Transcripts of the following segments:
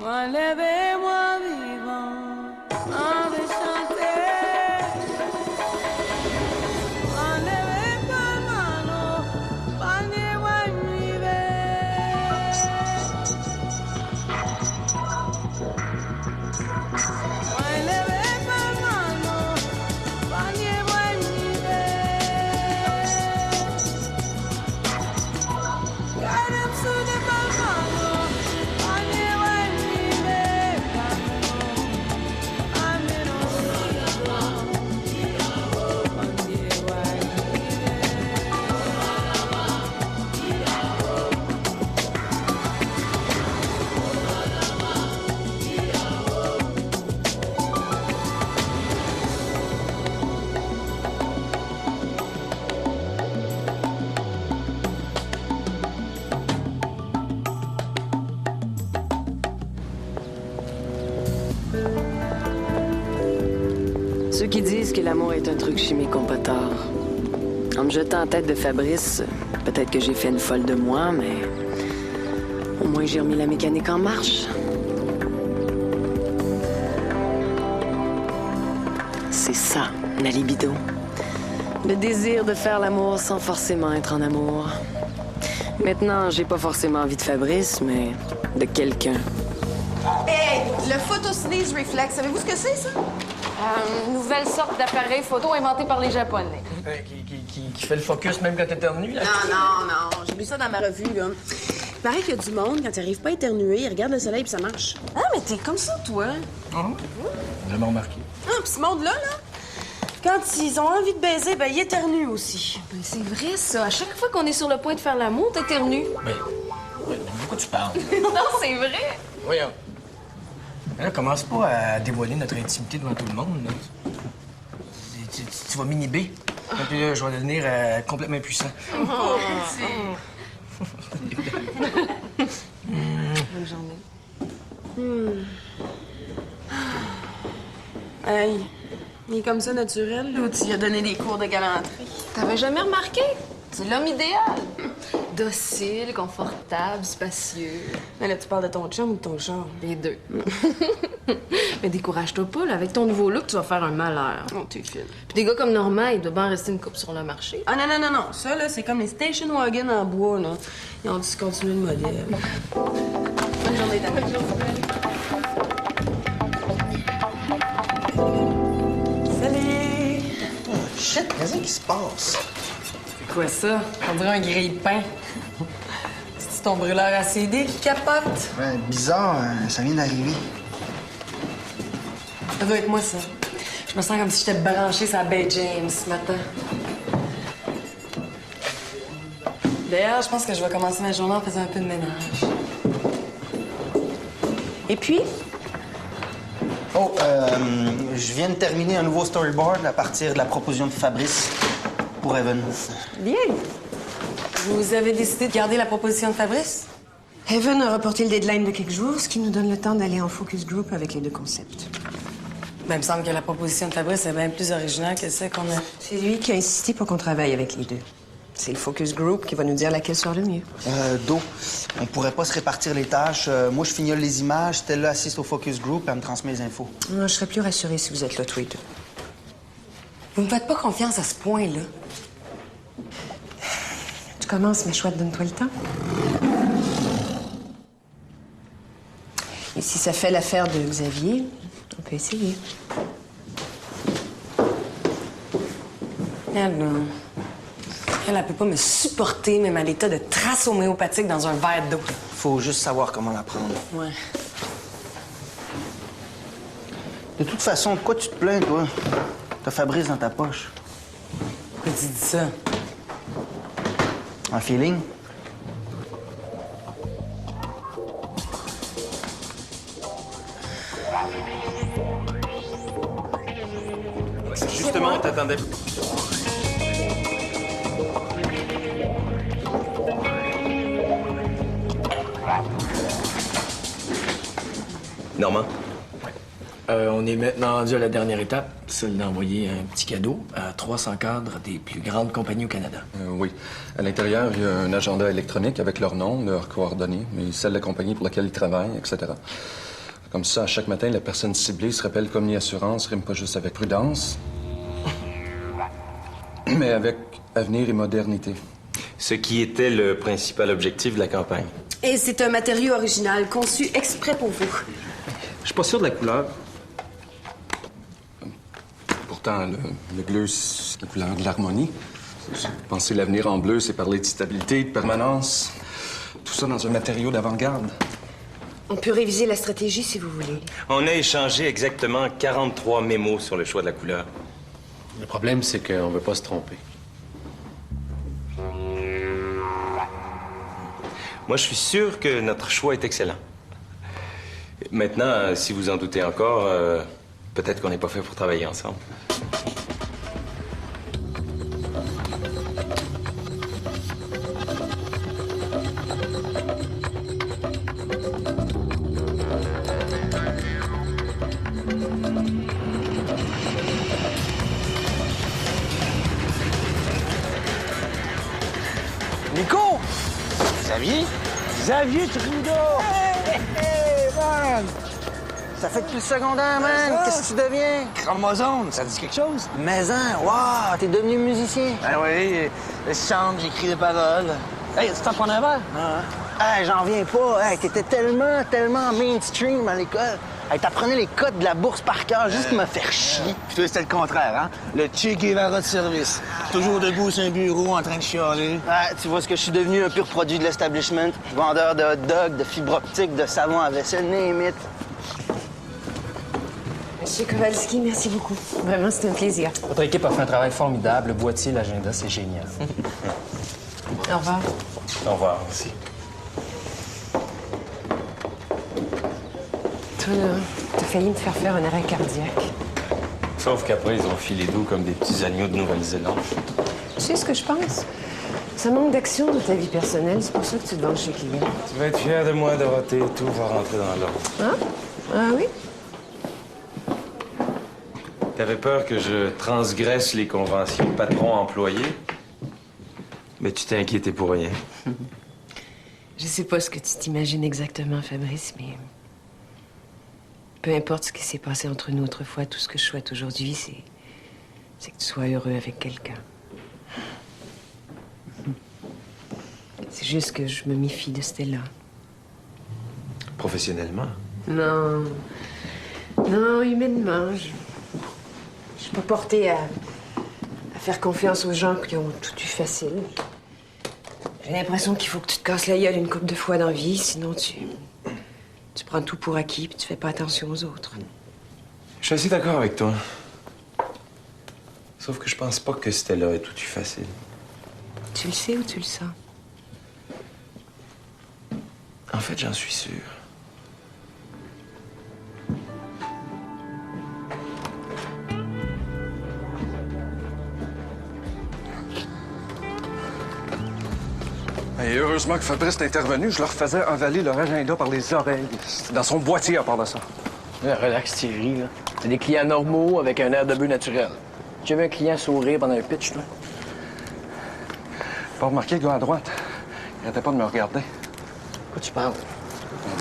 Enlevez-moi vivant, enlevez chanter. Enlevez pas mano, panier wanive. Enlevez pas mano, panier wanive. Gadem sude pas mano, panier wanive. Ceux qui disent que l'amour est un truc chimique ont pas tort. En me jetant en tête de Fabrice, peut-être que j'ai fait une folle de moi, mais au moins j'ai remis la mécanique en marche. C'est ça, la libido. Le désir de faire l'amour sans forcément être en amour. Maintenant, j'ai pas forcément envie de Fabrice, mais de quelqu'un. Hey, le Photosynese Reflex, savez-vous ce que c'est, ça? Une nouvelle sorte d'appareil photo inventé par les Japonais. Qui fait le focus même quand t'éternues, là? Non. J'ai lu ça dans ma revue, là. Il paraît qu'il y a du monde, quand ils n'arrivent pas à éternuer, ils regardent le soleil puis ça marche. Ah, mais t'es comme ça, toi. J'ai jamais remarqué. Ah, puis ce monde-là, quand ils ont envie de baiser, ben ils éternuent aussi. Ben, c'est vrai, ça. À chaque fois qu'on est sur le point de faire l'amour, t'éternues. Mais pourquoi tu parles? Non, c'est vrai. Voyons. Là, commence pas à dévoiler notre intimité devant tout le monde, là. Tu vas m'inhiber. Et puis là, je vais devenir complètement impuissant. Bonne journée. Hey, il est comme ça naturel, là, ou tu lui as donné des cours de galanterie? T'avais jamais remarqué? C'est l'homme idéal. Docile, confortable, spacieux. Mais là, tu parles de ton chum ou de ton char? Les deux. Mais décourage-toi pas, là. Avec ton nouveau look, tu vas faire un malheur. Oh, t'es fine. Puis des gars comme Normand, il doit bien rester une coupe sur le marché. Ah non. Ça, là, c'est comme les station wagons en bois, là. Ils ont discontinué le modèle. Bonne journée, ta bonne journée. Salut! Oh, shit, qu'est-ce qui se passe? C'est quoi ça? On dirait un grille-pain. C'est ton brûleur à CD qui capote? Ouais, bizarre, ça vient d'arriver. Ça doit être moi, ça. Je me sens comme si j'étais branchée sur la baie James ce matin. D'ailleurs, je pense que je vais commencer ma journée en faisant un peu de ménage. Et puis? Oh, je viens de terminer un nouveau storyboard à partir de la proposition de Fabrice pour Evan. Bien. Vous avez décidé de garder la proposition de Fabrice? Evan a reporté le deadline de quelques jours, ce qui nous donne le temps d'aller en focus group avec les deux concepts. Ben, il me semble que la proposition de Fabrice est bien plus originale que celle qu'on a. C'est lui qui a insisté pour qu'on travaille avec les deux. C'est le focus group qui va nous dire laquelle sort le mieux. Do, on pourrait pas se répartir les tâches. Moi, je fignole les images, Stella assiste au focus group et elle me transmet les infos. Je serais plus rassurée si vous êtes là tous les deux. Vous me faites pas confiance à ce point-là. Tu commences, mais chouette, donne-toi le temps. Et si ça fait l'affaire de Xavier, on peut essayer. Elle peut pas me supporter, même à l'état de trace homéopathique dans un verre d'eau. Faut juste savoir comment la prendre. Ouais. De toute façon, de quoi tu te plains, toi? T'as Fabrice dans ta poche. Pourquoi tu dis ça? Un feeling? Justement, on t'attendait. Normand? On est maintenant rendu à la dernière étape, celle d'envoyer un petit cadeau à 300 cadres des plus grandes compagnies au Canada. Oui. À l'intérieur, il y a un agenda électronique avec leur nom, leurs coordonnées, mais celle de la compagnie pour laquelle ils travaillent, etc. Comme ça, chaque matin, la personne ciblée se rappelle comme l'assurance rime pas juste avec prudence, mais avec avenir et modernité. Ce qui était le principal objectif de la campagne. Et c'est un matériau original, conçu exprès pour vous. Je suis pas sûr de la couleur. Pourtant, le bleu, c'est la couleur de l'harmonie. Penser l'avenir en bleu, c'est parler de stabilité, de permanence. Tout ça dans un matériau d'avant-garde. On peut réviser la stratégie si vous voulez. On a échangé exactement 43 mémos sur le choix de la couleur. Le problème, c'est qu'on veut pas se tromper. Moi, je suis sûr que notre choix est excellent. Maintenant, si vous en doutez encore, peut-être qu'on n'est pas fait pour travailler ensemble. Nico! Xavier? Xavier Trudeau! Hey, man! Ça fait depuis le secondaire, man! Qu'est-ce que tu deviens? Chromosome, ça dit quelque chose? Maison, wow! T'es devenu musicien? Ben oui, je chante, j'écris des paroles. Hey, tu t'en prends un verre? Hey, j'en viens pas. Hey, t'étais tellement mainstream à l'école. Hey, t'apprenais les codes de la bourse par cœur juste pour me faire chier. Puis toi, c'était le contraire, hein? Le Che Guevara de service. Toujours debout sur un bureau en train de chialer. Ouais, tu vois ce que je suis devenu, un pur produit de l'establishment. Vendeur de hot dogs, de fibres optiques, de savon à vaisselle, name it. Monsieur Kowalski, merci beaucoup. Vraiment, c'est un plaisir. Votre équipe a fait un travail formidable. Le boîtier, l'agenda, c'est génial. Au revoir. Au revoir aussi. Toi, là, t'as failli me faire un arrêt cardiaque. Sauf qu'après, ils ont filé doux comme des petits agneaux de Nouvelle-Zélande. Tu sais ce que je pense? Ça manque d'action dans ta vie personnelle, c'est pour ça que tu te vends chez client. Tu vas être fier de moi, Dorothée. Tout va rentrer dans l'ordre. Hein? Ah oui? T'avais peur que je transgresse les conventions patron-employé? Mais tu t'es inquiété pour rien. Je sais pas ce que tu t'imagines exactement, Fabrice, mais... peu importe ce qui s'est passé entre nous autrefois, tout ce que je souhaite aujourd'hui, c'est que tu sois heureux avec quelqu'un. C'est juste que je me méfie de Stella. Professionnellement? Non. Non, humainement, je suis pas portée à faire confiance aux gens qui ont tout eu facile. J'ai l'impression qu'il faut que tu te casses la gueule une couple de fois dans la vie, sinon tu prends tout pour acquis puis tu fais pas attention aux autres. Je suis assez d'accord avec toi. Sauf que je pense pas que Stella ait tout eu facile. Tu le sais ou tu le sens? En fait, j'en suis sûr. Et heureusement que Fabrice est intervenu, je leur faisais avaler leur agenda par les oreilles. C'est dans son boîtier à part de ça. Relax, Thierry, là. C'est des clients normaux avec un air de but naturel. Tu as vu un client sourire pendant un pitch, toi? Pas remarqué le gars à droite. Il arrêtait pas de me regarder. Quoi tu parles?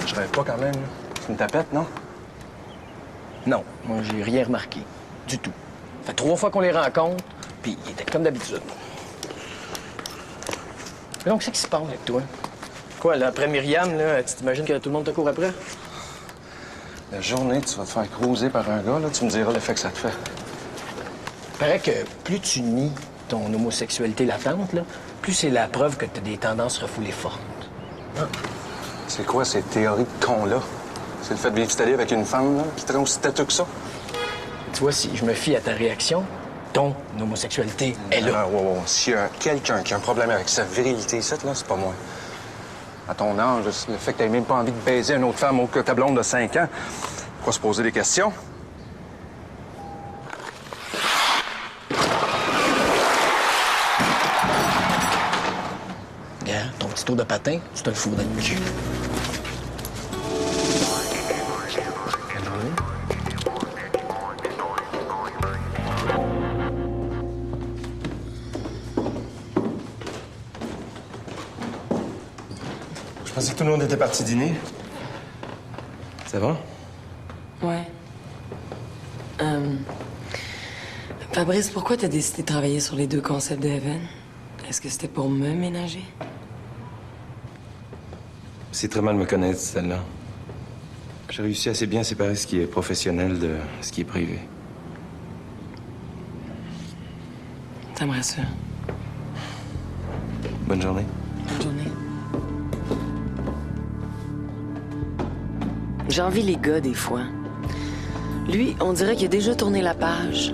Je rêve pas quand même, là. C'est une tapette, non? Non, moi, j'ai rien remarqué. Du tout. Ça fait 3 fois qu'on les rencontre, puis il était comme d'habitude. Mais donc, qu'est-ce qui se passe avec toi? Quoi, là, après Myriam, là, tu t'imagines que tout le monde te court après? La journée que tu vas te faire cruiser par un gars, là, tu me diras l'effet que ça te fait. Paraît que plus tu nies ton homosexualité latente, là, plus c'est la preuve que t'as des tendances refoulées fortes. Hein? C'est quoi ces théories de cons-là? C'est le fait de vivre ta vie avec une femme, là, qui te rend aussi têteux que ça? Tu vois, si je me fie à ta réaction, ton homosexualité est là. Wow. S'il y a quelqu'un qui a un problème avec sa virilité, ça, là, c'est pas moi. À ton âge, le fait que t'aies même pas envie de baiser une autre femme autre que ta blonde de 5 ans, faut se poser des questions. Regarde, ton petit tour de patin, tu te le fous dans le cul. Bonne journée. Je pensais que tout le monde était parti dîner. Ça va? Ouais. Fabrice, pourquoi t'as décidé de travailler sur les 2 concepts de Evan? Est-ce que c'était pour me ménager? C'est très mal me connaître, celle-là. J'ai réussi assez bien à séparer ce qui est professionnel de ce qui est privé. Ça me rassure. Bonne journée. Bonne journée. J'envie les gars des fois. Lui, on dirait qu'il a déjà tourné la page.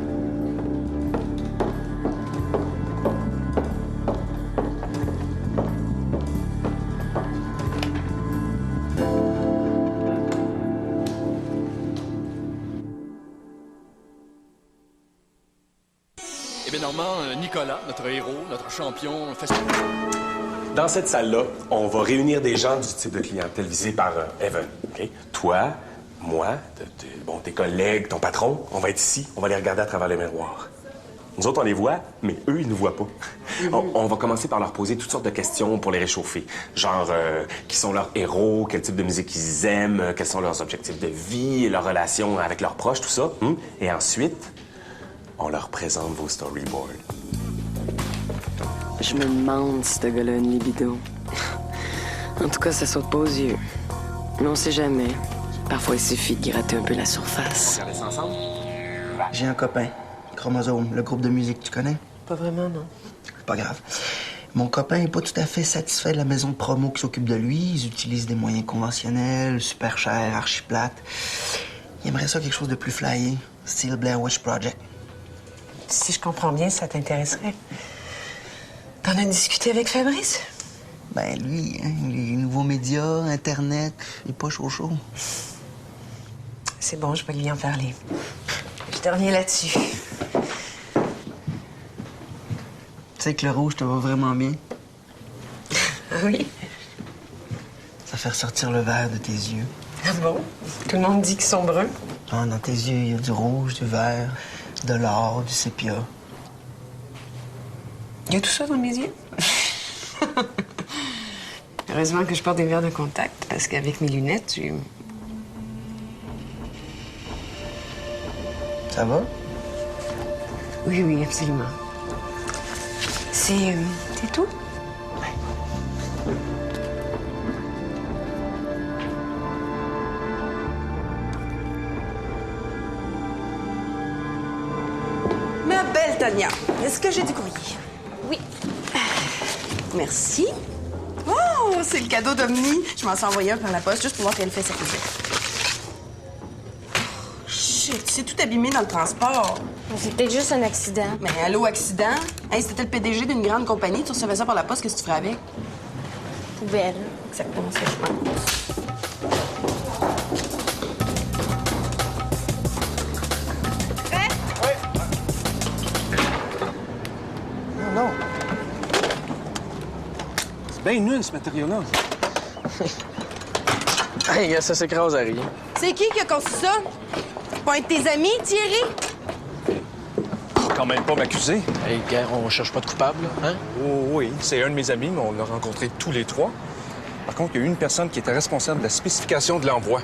Normand, Nicolas, notre héros, notre champion, fait... Dans cette salle-là, on va réunir des gens du type de clientèle visé par Evan. OK? Toi, moi, tes collègues, ton patron, on va être ici, on va les regarder à travers le miroir. Nous autres, on les voit, mais eux, ils nous voient pas. On va commencer par leur poser toutes sortes de questions pour les réchauffer. Genre, qui sont leurs héros, quel type de musique ils aiment, quels sont leurs objectifs de vie, leurs relations avec leurs proches, tout ça. Et ensuite, on leur présente vos storyboards. Je me demande si ce gars-là a une libido. En tout cas, ça saute pas aux yeux. Mais on sait jamais. Parfois, il suffit de gratter un peu la surface. On regarde ça ensemble? J'ai un copain, Chromosome, le groupe de musique, tu connais? Pas vraiment, non. C'est pas grave. Mon copain est pas tout à fait satisfait de la maison de promo qui s'occupe de lui. Ils utilisent des moyens conventionnels, super chers, archi-plates. Il aimerait ça quelque chose de plus flyé, style Blair Witch Project. Si je comprends bien, ça t'intéresserait. T'en as discuté avec Fabrice? Ben lui, hein, les nouveaux médias, Internet, il est pas chaud. C'est bon, je vais lui en parler. Je te reviens là-dessus. Tu sais que le rouge te va vraiment bien? Oui. Ça fait ressortir le vert de tes yeux. Ah bon? Tout le monde dit qu'ils sont bruns. Ah, dans tes yeux, il y a du rouge, du vert, de l'or, du sépia. Il y a tout ça dans mes yeux? Heureusement que je porte des verres de contact, parce qu'avec mes lunettes, tu... Ça va? Oui, oui, absolument. C'est tout? Ma belle Tania, est-ce que j'ai du courrier? Oui. Merci. Oh, c'est le cadeau d'Omni. Je m'en suis envoyé un par la poste juste pour voir qu'elle fait sa cuisine. Oh, shit, tu sais tout abîmé dans le transport. C'est peut-être juste un accident. Mais allô, accident? Hey, si t'étais le PDG d'une grande compagnie, tu recevais ça par la poste, qu'est-ce que tu ferais avec? Poubelle. Exactement ce que je pense. Non. C'est bien nul, ce matériau-là. Hey, ça s'écrase à rien. C'est qui a conçu ça? Pas un de tes amis, Thierry? Quand même pas m'accuser. Hey, gars, on cherche pas de coupable, hein? Oh, oui, c'est un de mes amis, mais on l'a rencontré tous les 3. Par contre, il y a eu une personne qui était responsable de la spécification de l'envoi.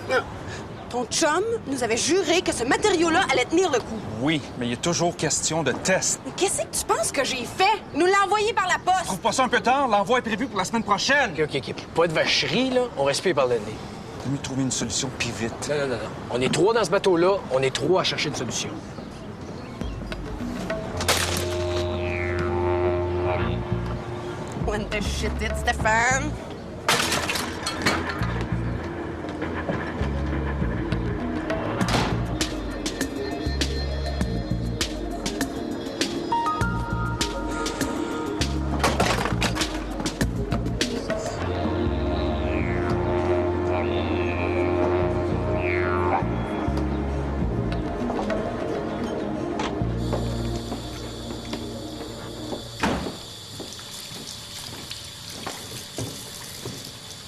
Ton chum nous avait juré que ce matériau-là allait tenir le coup. Oui, mais il y a toujours question de test. Mais qu'est-ce que tu penses que j'ai fait? Nous l'a envoyé par la poste. Trouve pas ça un peu tard? L'envoi est prévu pour la semaine prochaine. OK. Pas de vacherie, là. On respire par le nez. mieux de trouver une solution, puis vite. Non. On est trois dans ce bateau-là, on est trois à chercher une solution. When the shit hits the fan.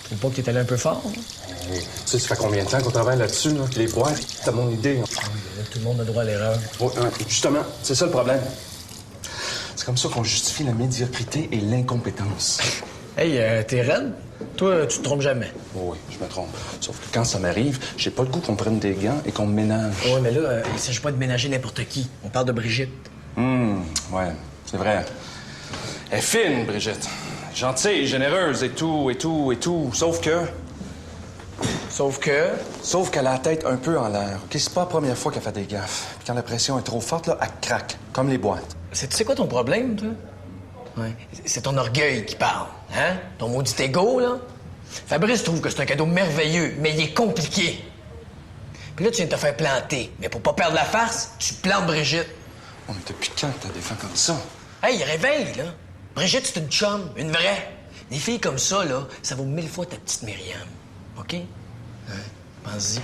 Tu trouves pas que t'es allé un peu fort? Hein? Tu sais, ça fait combien de temps qu'on travaille là-dessus, là? Les boîtes, t'as mon idée. Hein? Tout le monde a droit à l'erreur. Ouais, justement, c'est ça le problème. C'est comme ça qu'on justifie la médiocrité et l'incompétence. Hey, t'es raide? Toi, tu te trompes jamais. Oui, je me trompe. Sauf que quand ça m'arrive, j'ai pas le goût qu'on prenne des gants et qu'on me ménage. Oui, mais là, il s'agit pas de ménager n'importe qui. On parle de Brigitte. Ouais, c'est vrai. Elle est fine, Brigitte. Gentille, généreuse et tout. Sauf que... Sauf qu'elle a la tête un peu en l'air. OK, c'est pas la première fois qu'elle fait des gaffes. Puis quand la pression est trop forte, là, elle craque, comme les boîtes. Tu sais quoi ton problème, toi? Ouais. C'est ton orgueil qui parle, hein? Ton maudit égo, là. Fabrice trouve que c'est un cadeau merveilleux, mais il est compliqué. Puis là, tu viens de te faire planter. Mais pour pas perdre la face, tu plantes Brigitte. Oh, mais depuis quand t'as des fins comme ça? Hey, réveille, là. Brigitte, c'est une chum, une vraie. Des filles comme ça, là, ça vaut 1000 fois ta petite Myriam. OK? Hein? Pense-y.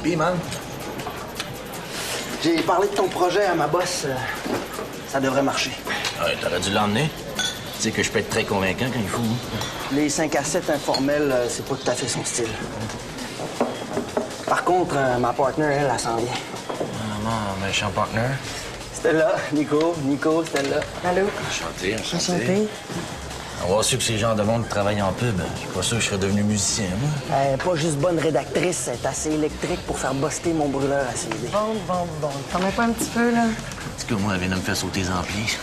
Bien, man. J'ai parlé de ton projet à ma boss. Ça devrait marcher. Ouais, t'aurais dû l'emmener. Tu sais que je peux être très convaincant quand il faut. Les 5 à 7 informels, c'est pas tout à fait son style. Par contre, ma partner, elle s'en vient. Non, méchant partner. Stella, Nico, Stella. Allô? Enchanté. Enchanté. Avoir su que ces genres de monde travaillent en pub, je suis pas sûr que je serais devenu musicien, moi. Elle est pas juste bonne rédactrice, elle est assez électrique pour faire buster mon brûleur à CD. Bon. T'en mets pas un petit peu, là? En tout cas, moi, elle vient de me faire sauter les amplis.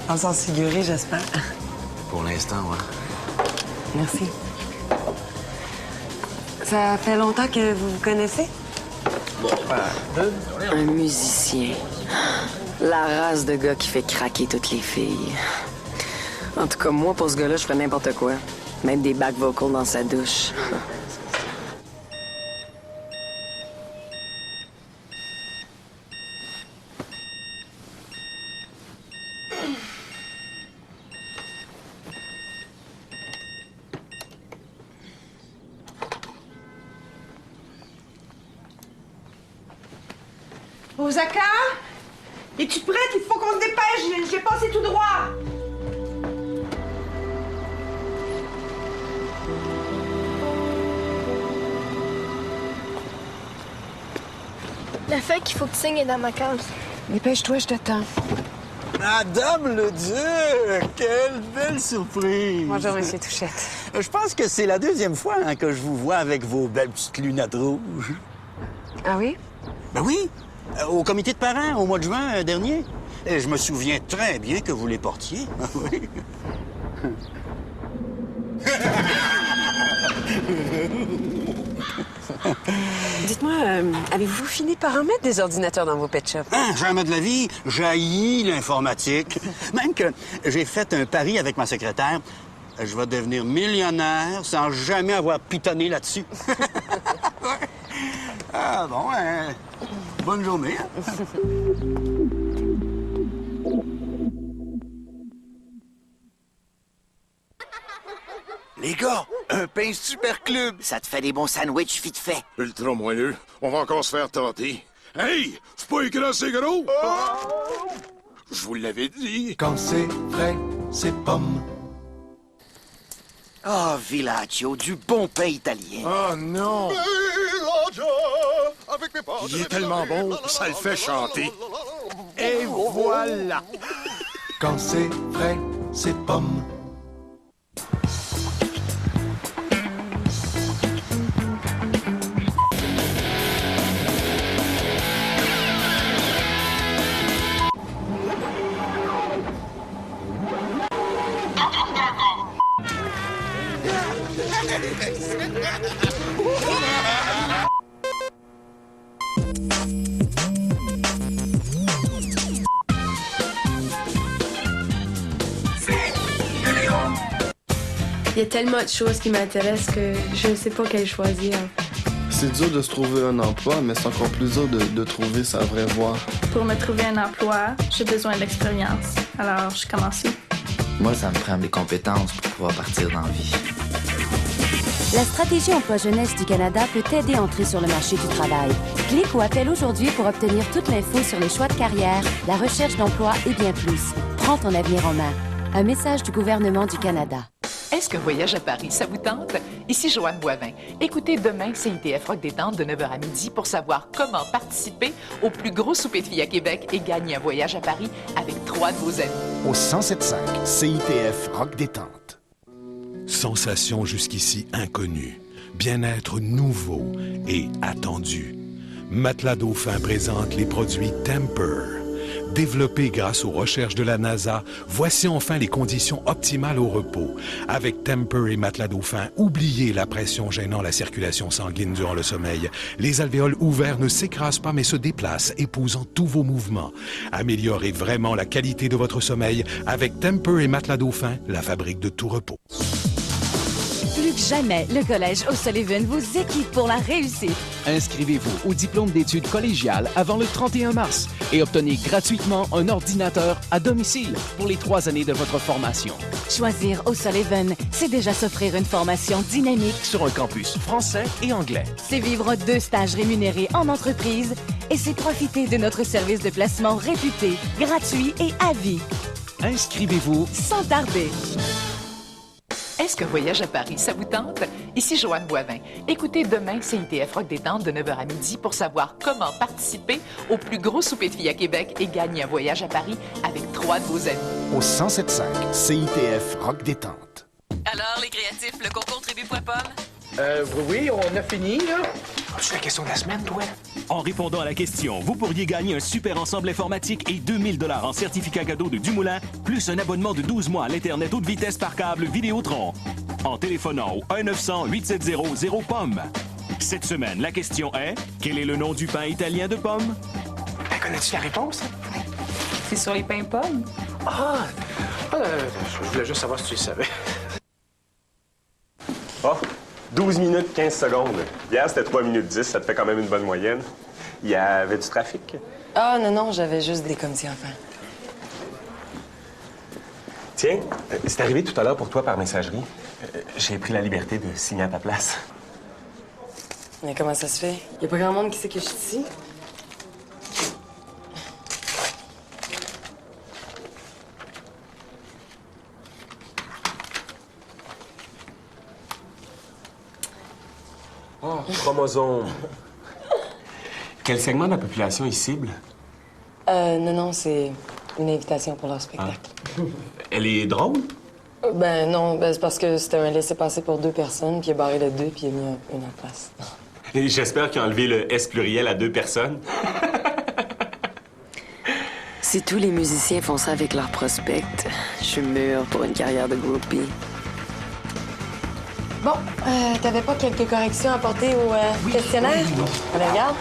En sens figuré, j'espère. Pour l'instant, ouais. Merci. Ça fait longtemps que vous vous connaissez? Un musicien. La race de gars qui fait craquer toutes les filles. En tout cas, moi, pour ce gars-là, je ferais n'importe quoi. Même des back vocals dans sa douche. Osaka? Es-tu prête? Il faut qu'on se dépêche. J'ai passé tout droit. La feuille qu'il faut que tu signes est dans ma case. Dépêche-toi, je t'attends. Madame le Duc! Quelle belle surprise! Bonjour, Monsieur Touchette. Je pense que c'est la deuxième fois que je vous vois avec vos belles petites lunettes rouges. Ah oui? Ben oui! Au comité de parents, au mois de juin dernier. Et je me souviens très bien que vous les portiez. Oui. Dites-moi, avez-vous fini par en mettre des ordinateurs dans vos pet shops? Jamais de la vie, j'haïs l'informatique. Même que j'ai fait un pari avec ma secrétaire. Je vais devenir millionnaire sans jamais avoir pitonné là-dessus. Ah bon, bonne journée. Hein? Les gars, un pain super club. Ça te fait des bons sandwichs vite fait. Ultra moelleux. On va encore se faire tenter. Hey! C'est pas écrit assez gros! Je vous l'avais dit. Quand c'est frais, c'est pomme. Oh, Villaggio, du bon pain italien. Oh non! Il est tellement bon, ça le fait chanter. Et voilà! Quand c'est frais, c'est pomme. Il y a tellement de choses qui m'intéressent que je ne sais pas quelle choisir. C'est dur de se trouver un emploi, mais c'est encore plus dur de trouver sa vraie voie. Pour me trouver un emploi, j'ai besoin d'expérience. Alors, je commence. Moi, ça me prend des compétences pour pouvoir partir dans la vie. La stratégie emploi jeunesse du Canada peut t'aider à entrer sur le marché du travail. Clique ou appelle aujourd'hui pour obtenir toute l'info sur les choix de carrière, la recherche d'emploi et bien plus. Prends ton avenir en main. Un message du gouvernement du Canada. Est-ce qu'un voyage à Paris, ça vous tente? Ici Joanne Boivin. Écoutez demain CITF Rock Détente de 9h à midi pour savoir comment participer au plus gros souper de filles à Québec et gagner un voyage à Paris avec 3 de vos amis. Au 107.5 CITF Rock Détente. Sensation jusqu'ici inconnue, bien-être nouveau et attendu. Matelas Dauphin présente les produits Temper. Développés grâce aux recherches de la NASA, voici enfin les conditions optimales au repos. Avec Temper et Matelas Dauphin, oubliez la pression gênant la circulation sanguine durant le sommeil. Les alvéoles ouverts ne s'écrasent pas mais se déplacent, épousant tous vos mouvements. Améliorez vraiment la qualité de votre sommeil avec Temper et Matelas Dauphin, la fabrique de tout repos. Plus que jamais, le Collège O'Sullivan vous équipe pour la réussite. Inscrivez-vous au diplôme d'études collégiales avant le 31 mars et obtenez gratuitement un ordinateur à domicile pour les 3 années de votre formation. Choisir O'Sullivan, c'est déjà s'offrir une formation dynamique sur un campus français et anglais. C'est vivre 2 stages rémunérés en entreprise et c'est profiter de notre service de placement réputé, gratuit et à vie. Inscrivez-vous sans tarder. Est-ce qu'un voyage à Paris, ça vous tente? Ici Joanne Boivin. Écoutez demain CITF Rock Détente de 9h à midi pour savoir comment participer au plus gros souper de filles à Québec et gagner un voyage à Paris avec 3 de vos amis. Au 107.5 CITF Rock Détente. Alors, les créatifs, le concours Tribu.pomme? Oui, on a fini, là. C'est la question de la semaine, toi? En répondant à la question, vous pourriez gagner un super ensemble informatique et 2000 $ en certificat cadeau de Dumoulin, plus un abonnement de 12 mois à l'Internet haute vitesse par câble Vidéotron. En téléphonant au 1-900-870-0-POMME. Cette semaine, la question est, quel est le nom du pain italien de pomme? Connais-tu la réponse? C'est sur les pains pommes? Je voulais juste savoir si tu le savais. Oh, 12 minutes 15 secondes. Hier, c'était 3 minutes 10. Ça te fait quand même une bonne moyenne. Il y avait du trafic? Ah, non, j'avais juste des commis à faire. Tiens, c'est arrivé tout à l'heure pour toi par messagerie. J'ai pris la liberté de signer à ta place. Mais comment ça se fait? Y a pas grand monde qui sait que je suis ici? Oh, chromosome. Quel segment de la population il cible? Non, c'est une invitation pour leur spectacle. Elle est drôle? Ben non, c'est parce que c'était un laissez-passer pour 2 personnes, puis il a barré le 2, puis il a mis une autre place. Et j'espère qu'il a enlevé le S pluriel à 2 personnes. Si tous les musiciens font ça avec leurs prospects, je suis mûre pour une carrière de groupie. Bon, t'avais pas quelques corrections à apporter au questionnaire? Allez, regarde.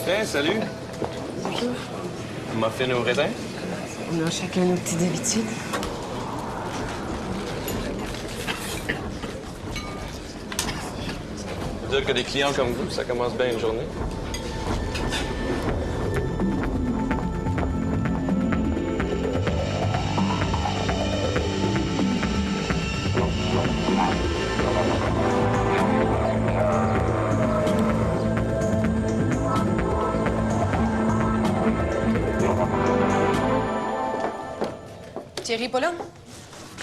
Hey, salut. Bonjour. Muffin au raisin? On a chacun nos petites habitudes. Dire que des clients comme vous, ça commence bien une journée. Thierry est pas là?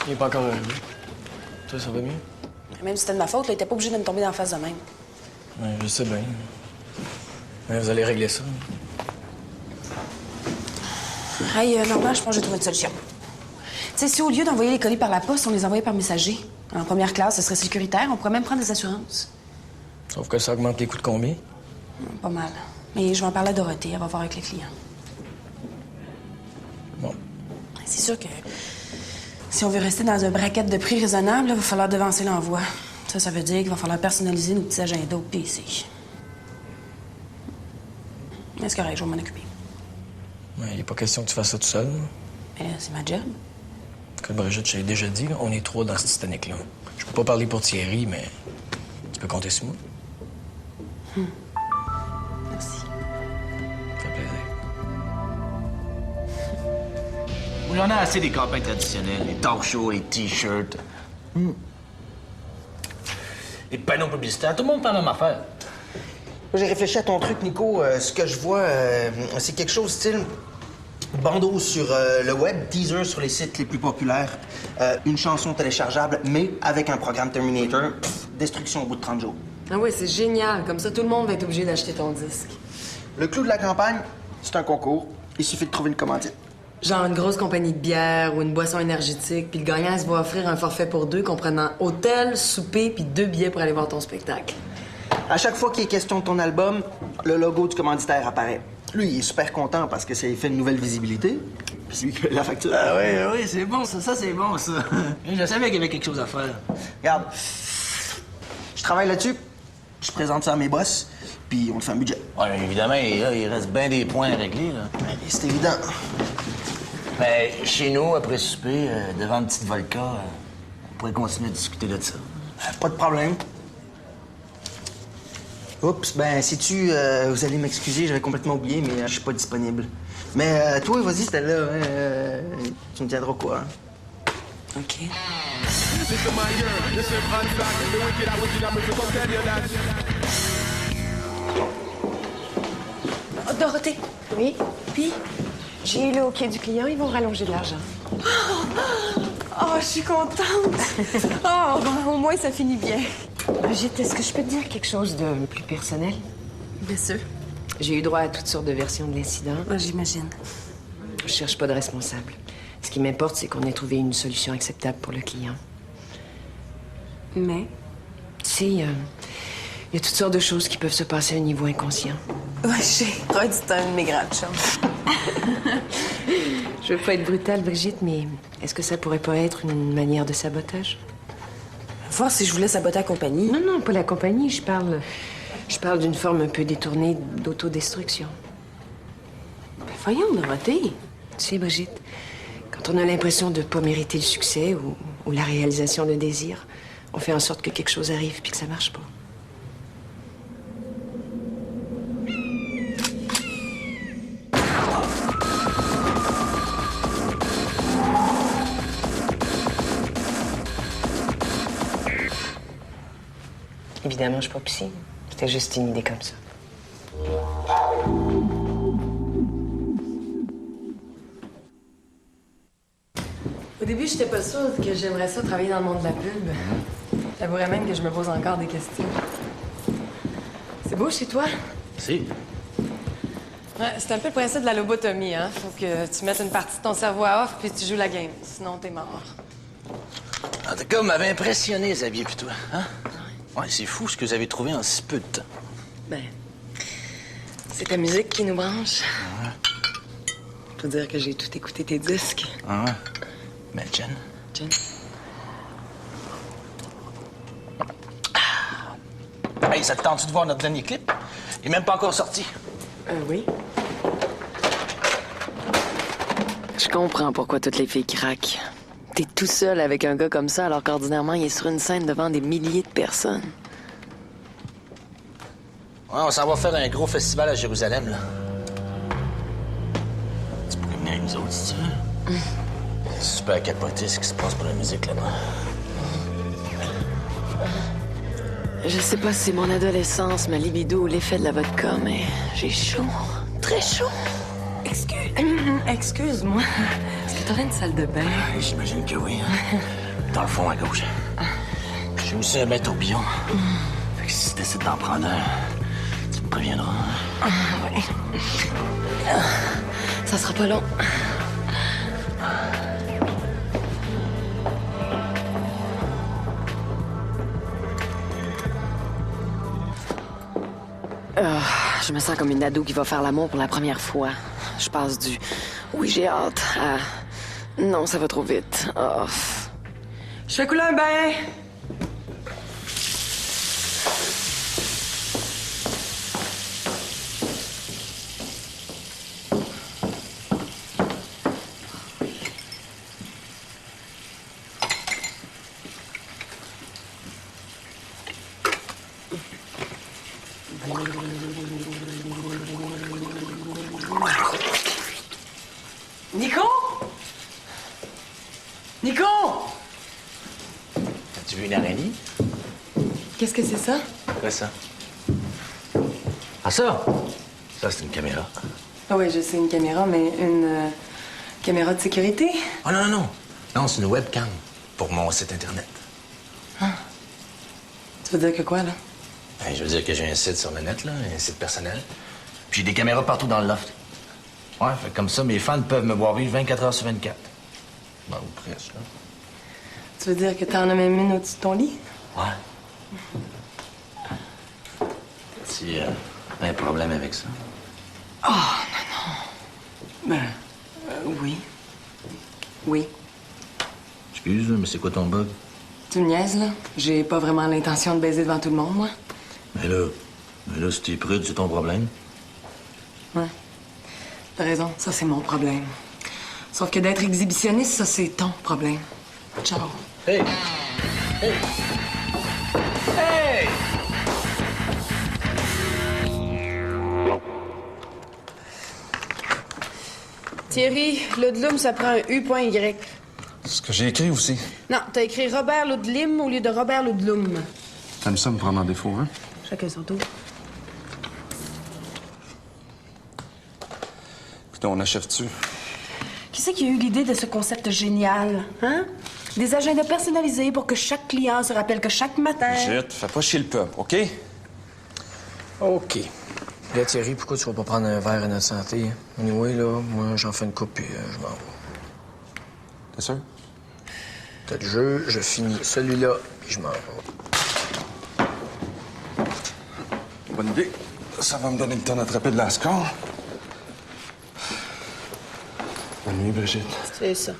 Il est pas encore arrivé. Toi, ça va mieux? Même si c'était de ma faute, là, il était pas obligé de me tomber dans la face de même. Ouais, je sais bien. Ouais, vous allez régler ça. Hey, Normand, je pense que j'ai trouvé une solution. Tu sais, si au lieu d'envoyer les colis par la poste, on les envoyait par messager, en première classe, ce serait sécuritaire. On pourrait même prendre des assurances. Sauf que ça augmente les coûts de combien? Pas mal. Mais je vais en parler à Dorothée. Elle va voir avec les clients. Bon. C'est sûr que si on veut rester dans un bracket de prix raisonnable, il va falloir devancer l'envoi. Ça veut dire qu'il va falloir personnaliser nos petits agendas au PC. Mais c'est correct, je vais m'en occuper. Il n'est pas question que tu fasses ça tout seul. Mais c'est ma job. Comme Brigitte, je t'ai déjà dit, là, on est trois dans cette Titanic-là. Je peux pas parler pour Thierry, mais tu peux compter sur moi. Merci. Ça fait plaisir. Il y en a assez des campagnes traditionnelles, les talk shows, les t-shirts. Les panneaux publicitaires, tout le monde parle de ma affaire. J'ai réfléchi à ton truc, Nico. Ce que je vois, c'est quelque chose style bandeau sur le web, teaser sur les sites les plus populaires, une chanson téléchargeable, mais avec un programme Terminator, destruction au bout de 30 jours. Ah ouais, c'est génial. Comme ça, tout le monde va être obligé d'acheter ton disque. Le clou de la campagne, c'est un concours. Il suffit de trouver une commandite. Genre une grosse compagnie de bière ou une boisson énergétique, puis le gagnant se va offrir un forfait pour deux comprenant hôtel, souper, puis 2 billets pour aller voir ton spectacle. À chaque fois qu'il est question de ton album, le logo du commanditaire apparaît. Lui, il est super content parce que ça lui fait une nouvelle visibilité. Puis c'est lui qui paye la facture. Ah oui, c'est bon, ça c'est bon, ça. Je savais qu'il y avait quelque chose à faire. Regarde, je travaille là-dessus, je présente ça à mes boss, puis on te fait un budget. Oui, évidemment, là, il reste bien des points à régler, là. C'est évident. Mais chez nous, après souper, devant une petite vodka, on pourrait continuer à discuter de ça. Pas de problème. Oups, ben, sais-tu, vous allez m'excuser, j'avais complètement oublié, mais je suis pas disponible. Mais toi, vas-y, c'était là, tu me tiendras quoi, hein? OK. Oh, Dorothée. Oui? Puis, j'ai eu le OK du client, ils vont rallonger de l'argent. Oh, je suis contente. Oh, bon, au moins, ça finit bien. Brigitte, est-ce que je peux te dire quelque chose de plus personnel? Bien sûr. J'ai eu droit à toutes sortes de versions de l'incident. J'imagine. Je cherche pas de responsable. Ce qui m'importe, c'est qu'on ait trouvé une solution acceptable pour le client. Mais? Tu sais, il y a toutes sortes de choses qui peuvent se passer à un niveau inconscient. Ouais, j'ai c'est un de mes grandes chances. Je veux pas être brutale, Brigitte, mais est-ce que ça pourrait pas être une manière de sabotage? Voir si je voulais saboter la compagnie. Non, pas la compagnie. Je parle d'une forme un peu détournée d'autodestruction. Ben, voyons, Dorothée. Tu sais, Brigitte, quand on a l'impression de pas mériter le succès ou la réalisation d'un désir, on fait en sorte que quelque chose arrive puis que ça marche pas. Évidemment, je suis pas psy. C'était juste une idée comme ça. Au début, j'étais pas sûre que j'aimerais ça travailler dans le monde de la pub. J'avouerais même que je me pose encore des questions. C'est beau chez toi? Si. Ouais, c'est un peu le principe de la lobotomie, hein. Faut que tu mettes une partie de ton cerveau à off puis tu joues la game. Sinon, t'es mort. En tout cas, m'avait impressionné, Xavier, puis toi. Hein? Ouais, c'est fou ce que vous avez trouvé en si peu de temps. Ben, c'est ta musique qui nous branche. Ouais. Faut dire que j'ai tout écouté tes disques. Ah ouais. Ben, Jen. Hey, ça te tente de voir notre dernier clip? Il est même pas encore sorti. Oui. Je comprends pourquoi toutes les filles craquent. T'es tout seul avec un gars comme ça, alors qu'ordinairement, il est sur une scène devant des milliers de personnes. Ouais, on s'en va faire un gros festival à Jérusalem, là. Tu pourrais venir avec nous autres, si tu veux. C'est super capoté ce qui se passe pour la musique là-bas. Je sais pas si c'est mon adolescence, ma libido ou l'effet de la vodka, mais j'ai chaud. Très chaud. Excuse-moi. Est-ce que t'aurais une salle de bain? J'imagine que oui. Hein? Dans le fond, à gauche. J'ai aussi un bain tourbillon. Fait que si tu décides d'en prendre un, tu me préviendras. Oui. Ça sera pas long. Je me sens comme une ado qui va faire l'amour pour la première fois. Je passe du « oui, j'ai hâte » à « non, ça va trop vite ». Oh. Je fais couler un bain. Nico? Nico? As-tu vu une araignée? Qu'est-ce que c'est ça? Quoi ça? Ah ça? Ça, c'est une caméra. Ah oui, je sais, une caméra, mais une caméra de sécurité? Oh non, non, non. Non, c'est une webcam pour mon site Internet. Ah. Tu veux dire que quoi, là? Ben, je veux dire que j'ai un site sur le net, là, un site personnel. Puis j'ai des caméras partout dans le loft. Ouais, fait comme ça, mes fans peuvent me voir vivre 24 heures sur 24. Ben, ou presque, là. Tu veux dire que t'en as même une au-dessus de ton lit? Ouais. As-tu un problème avec ça? Oh, non, non. Ben, oui. Oui. Excuse, mais c'est quoi ton bug? Tu me niaises, là? J'ai pas vraiment l'intention de baiser devant tout le monde, moi. Mais là, si t'es prude, c'est ton problème. Ouais. T'as raison, ça, c'est mon problème. Sauf que d'être exhibitionniste, ça, c'est ton problème. Ciao. Hey! Hey! Hey! Thierry, Ludlum, ça prend un U.Y. C'est ce que j'ai écrit aussi. Non, t'as écrit Robert Ludlim au lieu de Robert Ludlum. T'aimes ça me prendre en défaut, hein? Chacun son tour. Écoute, on achève-tu? Qui c'est qui a eu l'idée de ce concept génial, hein? Des agendas personnalisés pour que chaque client se rappelle que chaque matin... Brigitte, fais pas chier le peuple, OK? OK. Là, Thierry, pourquoi tu vas pas prendre un verre à notre santé? Anyway, là, moi, j'en fais une coupe puis je m'en vais. T'es sûr? T'as le jeu, je finis celui-là puis je m'en vais. Bonne idée. Ça va me donner le temps d'attraper de la score. Bonne nuit, Brigitte. C'est ça.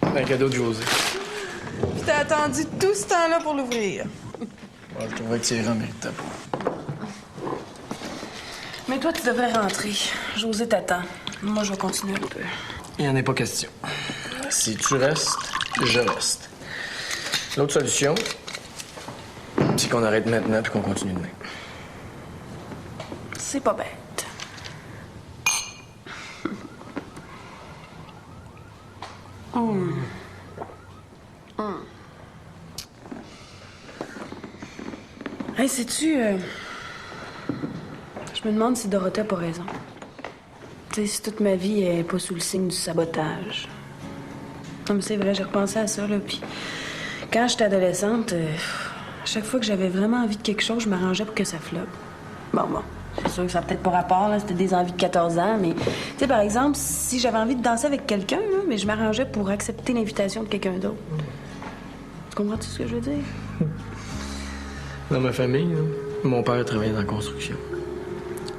Un cadeau de José. Puis t'as attendu tout ce temps-là pour l'ouvrir. Ouais, je trouvais que Thierry en méritait pas. Mais toi, tu devrais rentrer. José t'attend. Moi, je vais continuer un peu. Il n'y en a pas question. Si tu restes, je reste. L'autre solution, c'est qu'on arrête maintenant puis qu'on continue demain. C'est pas bête. Hey, sais-tu... Je me demande si Dorothée a pas raison. Tu sais, si toute ma vie est pas sous le signe du sabotage. Non, mais c'est vrai, j'ai repensé à ça, là, puis... Quand j'étais adolescente, à chaque fois que j'avais vraiment envie de quelque chose, je m'arrangeais pour que ça floppe. Bon, c'est sûr que ça n'a peut-être pas rapport, là, c'était des envies de 14 ans, mais... Tu sais, par exemple, si j'avais envie de danser avec quelqu'un, là, mais je m'arrangeais pour accepter l'invitation de quelqu'un d'autre. Tu comprends-tu ce que je veux dire? Dans ma famille, là, mon père travaillait dans la construction.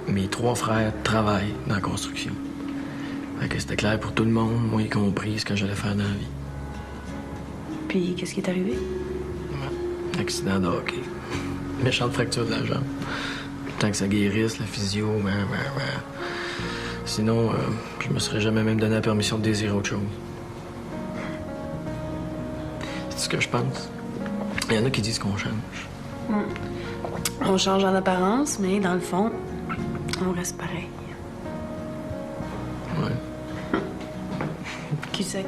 Mes 3 frères travaillent dans la construction. Fait que c'était clair pour tout le monde, moi y compris, ce que j'allais faire dans la vie. Puis, qu'est-ce qui est arrivé? Ouais. Accident de hockey. Méchante fracture de la jambe. Le temps que ça guérisse, la physio, Sinon, je me serais jamais même donné la permission de désirer autre chose. C'est ce que je pense. Il y en a qui disent qu'on change. On change en apparence, mais dans le fond, on reste pareil. Ouais. Qui sait?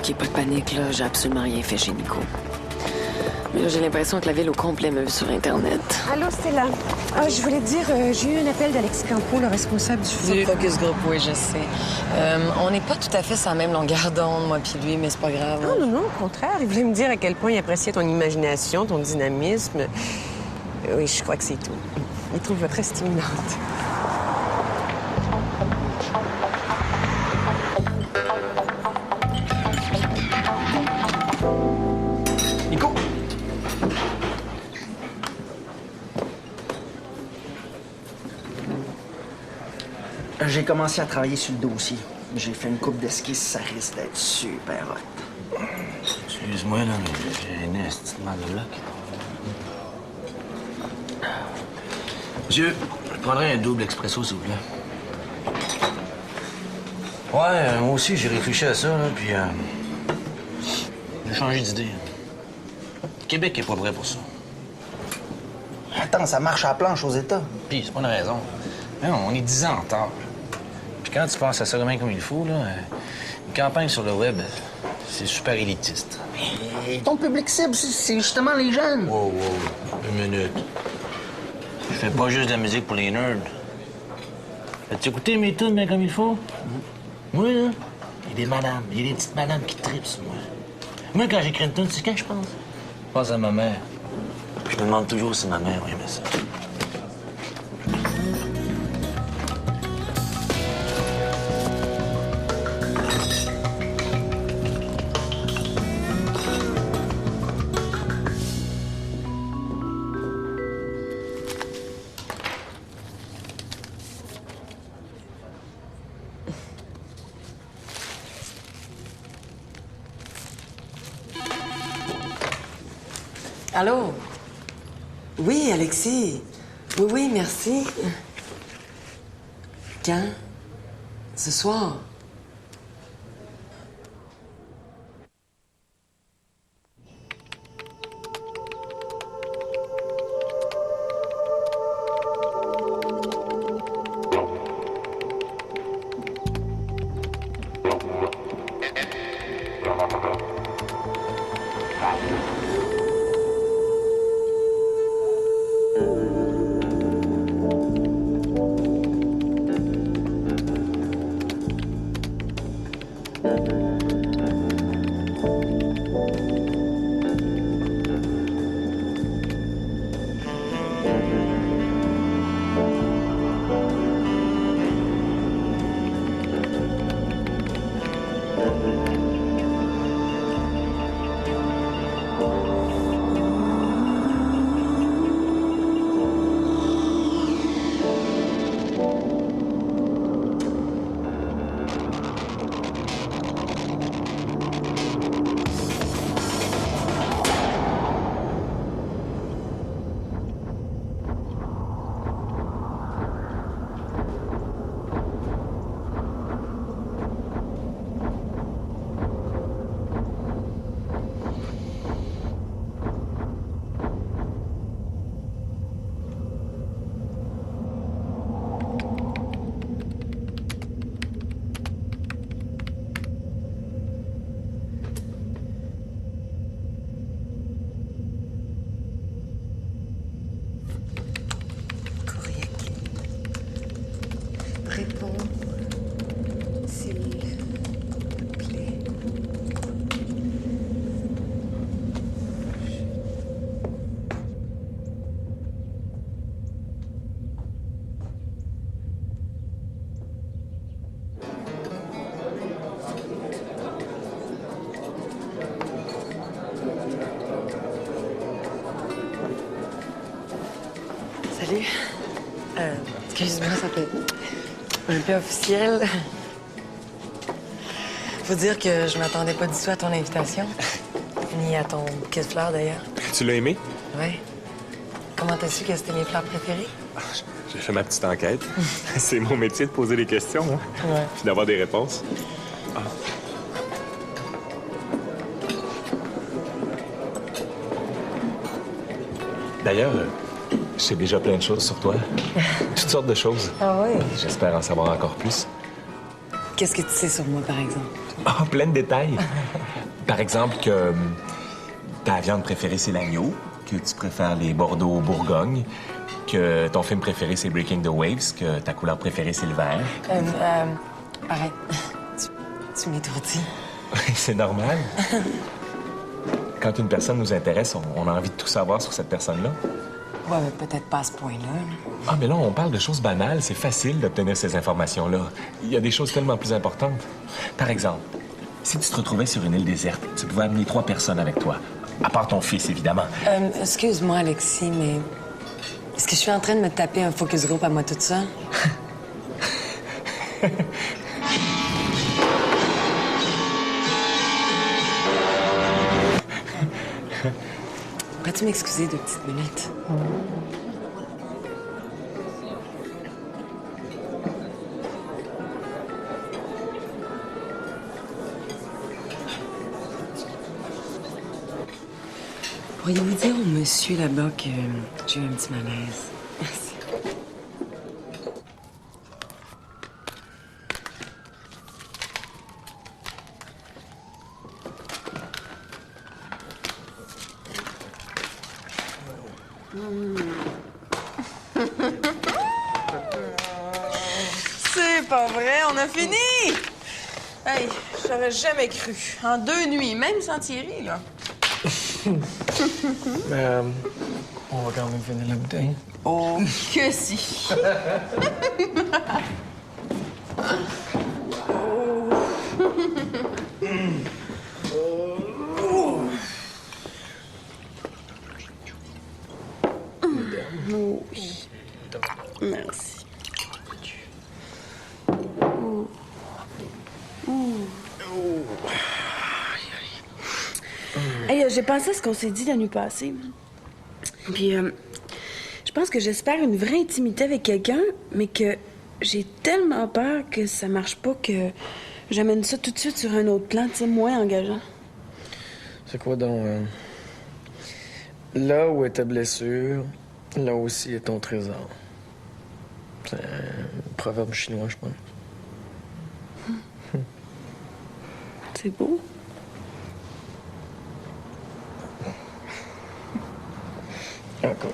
OK, pas de panique, là. J'ai absolument rien fait chez Nico. Mais là, j'ai l'impression que la ville au complet me veut sur Internet. Allô, Stella. Ah, je voulais te dire, j'ai eu un appel d'Alexis Campo, le responsable du Focus Group, oui, je sais. On n'est pas tout à fait sur la même longueur d'onde, moi puis lui, mais c'est pas grave. Non, non, au contraire. Il voulait me dire à quel point il appréciait ton imagination, ton dynamisme. Oui, je crois que c'est tout. Il trouve très stimulante. Nico! J'ai commencé à travailler sur le dossier. J'ai fait une coupe d'esquisse, ça risque d'être super hot. Excuse-moi, là, mais j'ai un esti de mal de bloc. Monsieur, je prendrais un double expresso, s'il vous plaît. Ouais, moi aussi, j'ai réfléchi à ça, là, puis j'ai changé d'idée. Le Québec est pas prêt pour ça. Attends, ça marche à la planche aux États. Puis, c'est pas une raison. Non, on est 10 ans en retard. Puis quand tu penses à ça comme il faut, là, une campagne sur le web, c'est super élitiste. Mais ton public cible, c'est justement les jeunes. Wow, une minute. Je fais pas juste de la musique pour les nerds. As-tu écouté mes tunes bien comme il faut? Moi, là, il y a des madames, il y a des petites madames qui tripent sur moi. Moi, quand j'écris une tune, c'est quand je pense? Je pense à ma mère. Je me demande toujours si ma mère aimait ça. Allô? Oui, Alexis. Oui, merci. Quand? Ce soir? Salut. Excuse-moi, ça fait un peu officiel. Faut dire que je m'attendais pas du tout à ton invitation. Ni à ton bouquet de fleurs, d'ailleurs. Tu l'as aimé? Oui. Comment t'as su que c'était mes fleurs préférées? J'ai fait ma petite enquête. C'est mon métier de poser des questions, hein? Ouais. Puis d'avoir des réponses. Ah. D'ailleurs, je sais déjà plein de choses sur toi. Toutes sortes de choses. Ah oui? J'espère en savoir encore plus. Qu'est-ce que tu sais sur moi, par exemple? Ah, plein de détails. Par exemple, que ta viande préférée, c'est l'agneau, que tu préfères les Bordeaux Bourgogne, que ton film préféré, c'est Breaking the Waves, que ta couleur préférée, c'est le vert. Arrête. Tu m'étourdis. C'est normal. Quand une personne nous intéresse, on a envie de tout savoir sur cette personne-là. Ouais, mais peut-être pas à ce point-là. Ah, mais là, on parle de choses banales. C'est facile d'obtenir ces informations-là. Il y a des choses tellement plus importantes. Par exemple, si tu te retrouvais sur une île déserte, tu pouvais amener 3 personnes avec toi. À part ton fils, évidemment. Excuse-moi, Alexis, mais est-ce que je suis en train de me taper un focus group à moi toute seule? Pourrais-tu m'excuser 2 petites minutes? Pourriez-vous dire au monsieur là-bas que j'ai eu un petit malaise? Merci. C'est pas vrai, on a fini! Hey, j'aurais jamais cru. En 2 nuits, même sans Thierry, là. On va quand même finir la bouteille. Oh, que si! Oui. Merci. Hey, j'ai pensé à ce qu'on s'est dit la nuit passée. Puis, je pense que j'espère une vraie intimité avec quelqu'un, mais que j'ai tellement peur que ça marche pas que j'amène ça tout de suite sur un autre plan, tu sais, moins engageant. C'est quoi donc? Là où est ta blessure, là aussi est ton trésor. C'est un proverbe chinois, je pense. C'est beau. Encore.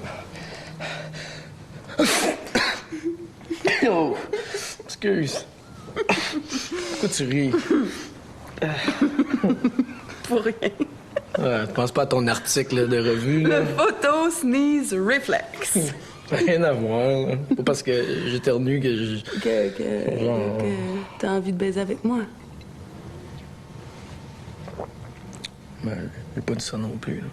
Oh! Excuse. Pourquoi tu ris? Pour rien. Ouais, tu penses pas à ton article de revue, là? Le photo sneeze reflex. Rien à voir, là. Pas parce que j'éternue que je... Que t'as envie de baiser avec moi. Ben, j'ai pas dit ça non plus, là.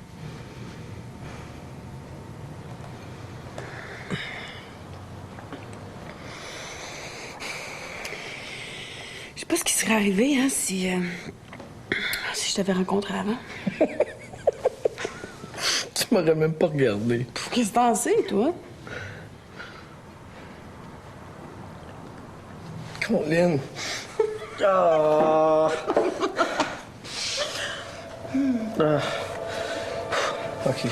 Je sais pas ce qui serait arrivé, hein, si je t'avais rencontré avant. Tu m'aurais même pas regardé. Qu'est-ce que t'en sais, toi? Colin. Oh. OK.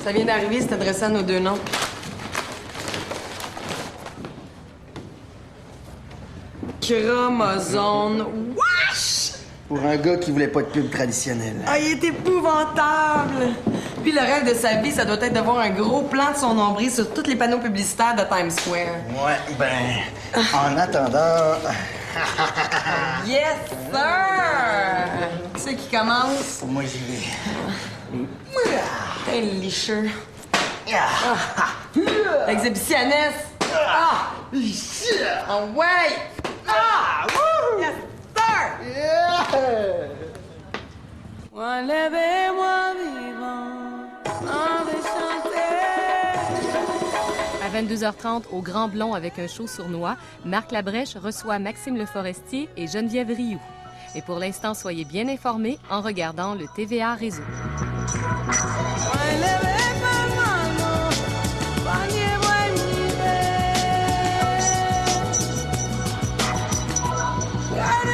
Ça vient d'arriver, c'est adressé à nos deux noms. Chromosome. Wesh! Pour un gars qui voulait pas de pub traditionnelle. Ah, il est épouvantable! Puis le rêve de sa vie, ça doit être de voir un gros plan de son nombril sur tous les panneaux publicitaires de Times Square. Ouais, ben, en attendant... Yes, sir! Qui c'est qui commence? Moi, j'y vais. T'es licheux. Exhibitionniste! Ah! Oh, ouais! Ah! Yes, sir! Levez-moi vivant, sans À 22h30, au Grand Blond avec un show sournois, Marc Labrèche reçoit Maxime Le Forestier et Geneviève Rioux. Et pour l'instant, soyez bien informés en regardant le TVA Réseau. Got